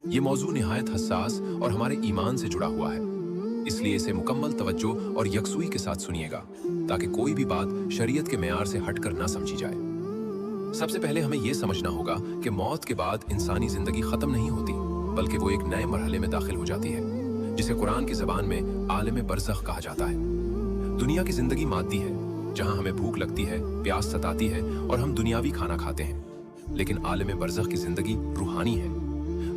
ये मौजू निहायत हसास और हमारे ईमान से जुड़ा हुआ है, इसलिए इसे मुकम्मल तवज्जो और यकसुई के साथ सुनिएगा ताकि कोई भी बात शरीयत के मेयार से हटकर ना समझी जाए। सबसे पहले हमें यह समझना होगा कि मौत के बाद इंसानी जिंदगी खत्म नहीं होती, बल्कि वो एक नए मरहले में दाखिल हो जाती है, जिसे कुरान की जबान में आलम बरज़ख कहा जाता है। दुनिया की जिंदगी मादी है, जहां हमें भूख लगती है, प्यास सताती है और हम दुनियावी खाना खाते हैं। लेकिन आलम बरज़ख की जिंदगी रूहानी है।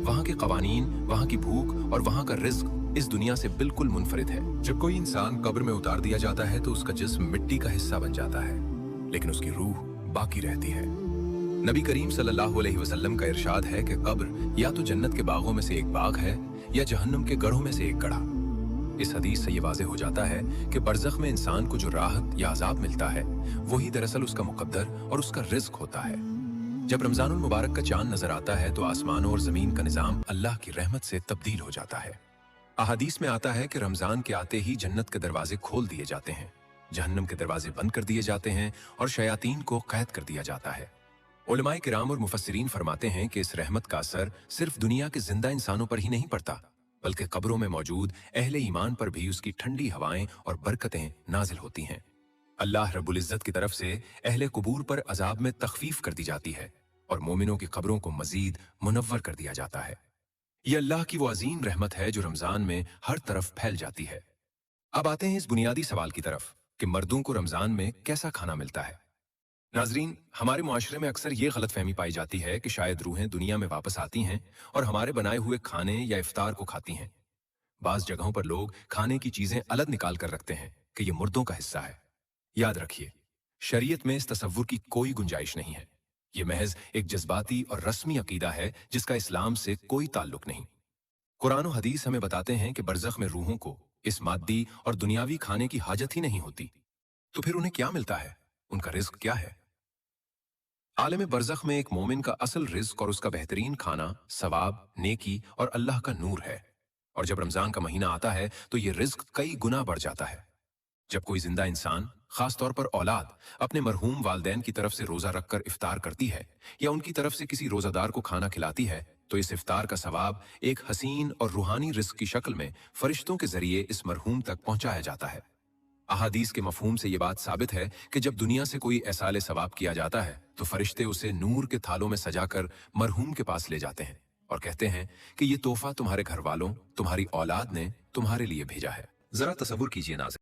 वहां के कवानीन, वहां की भूख और वहां का रिज्क इस दुनिया से बिल्कुल मुनफरिद है। जब कोई इंसान कब्र में उतार दिया जाता है तो उसका जिस्म मिट्टी का हिस्सा बन जाता है, लेकिन उसकी रूह बाकी रहती है। नबी करीम सल्लल्लाहु अलैहि वसल्लम का इरशाद है कि कब्र या तो जन्नत के बागों में से एक बाग है या जहन्नम के गढ़ों में से एक गढ़ा। इस हदीस से ये वाज़ेह हो जाता है कि बरज़ख में इंसान को जो राहत या अजाब मिलता है, वही दरअसल उसका मुकद्दर और उसका रिज्क होता है। जब रमजानुल मुबारक का चांद नजर आता है तो आसमानों और जमीन का निजाम अल्लाह की रहमत से तब्दील हो जाता है। अहादीस में आता है कि रमजान के आते ही जन्नत के दरवाजे खोल दिए जाते हैं, जहन्नम के दरवाजे बंद कर दिए जाते हैं और शयातीन को कैद कर दिया जाता है। उलमाए किराम और मुफस्सिरीन फरमाते हैं कि इस रहमत का असर सिर्फ दुनिया के जिंदा इंसानों पर ही नहीं पड़ता, बल्कि कब्रों में मौजूद अहले ईमान पर भी उसकी ठंडी हवाएं और बरकतें नाजिल होती हैं। अल्लाह रब्बुल इज्जत की तरफ से अहले कुबूर पर अजाब में तखफीफ कर दी जाती है और मोमिनों की कब्रों को मजीद मुनव्वर कर दिया जाता है। यह अल्लाह की वो अजीम रहमत है जो रमजान में हर तरफ फैल जाती है। अब आते हैं इस बुनियादी सवाल की तरफ कि मर्दों को रमजान में कैसा खाना मिलता है। नाजरीन, हमारे मुआशरे में अक्सर ये गलतफहमी पाई जाती है कि शायद रूहें दुनिया में वापस आती हैं और हमारे बनाए हुए खाने या इफ्तार को खाती हैं। बाज जगहों पर लोग खाने की चीजें अलग निकाल कर रखते हैं कि ये मुर्दों का हिस्सा है। याद रखिए, शरीयत में इस तसव्वुर की कोई गुंजाइश नहीं है। ये महज एक जज्बाती और रस्मी अकीदा है जिसका इस्लाम से कोई ताल्लुक नहीं। कुरान और हदीस हमें बताते हैं कि बरज़ख में रूहों को इस मादी और दुनियावी खाने की हाजत ही नहीं होती, तो फिर उन्हें क्या मिलता है? उनका रिज्क क्या है? आलम बरज़ख में एक मोमिन का असल रिज्क और उसका बेहतरीन खाना सवाब, नेकी और अल्लाह का नूर है। और जब रमजान का महीना आता है तो ये रिज्क कई गुना बढ़ जाता है। जब कोई जिंदा इंसान, खास तौर पर औलाद, अपने मरहूम वालदैन की तरफ से रोजा रखकर इफ्तार करती है या उनकी तरफ से किसी रोजादार को खाना खिलाती है, तो इस इफ्तार का सवाब एक हसीन और रूहानी रिज्क की शक्ल में फरिश्तों के जरिए इस मरहूम तक पहुंचाया जाता है। अहादीस के मफहूम से यह बात साबित है कि जब दुनिया से कोई एसाले सवाब किया जाता है तो फरिश्ते उसे नूर के थालों में सजाकर मरहूम के पास ले जाते हैं और कहते हैं कि ये तोहफा तुम्हारे घर वालों, तुम्हारी औलाद ने तुम्हारे लिए भेजा है। जरा तसव्वुर कीजिए नाज़रीन,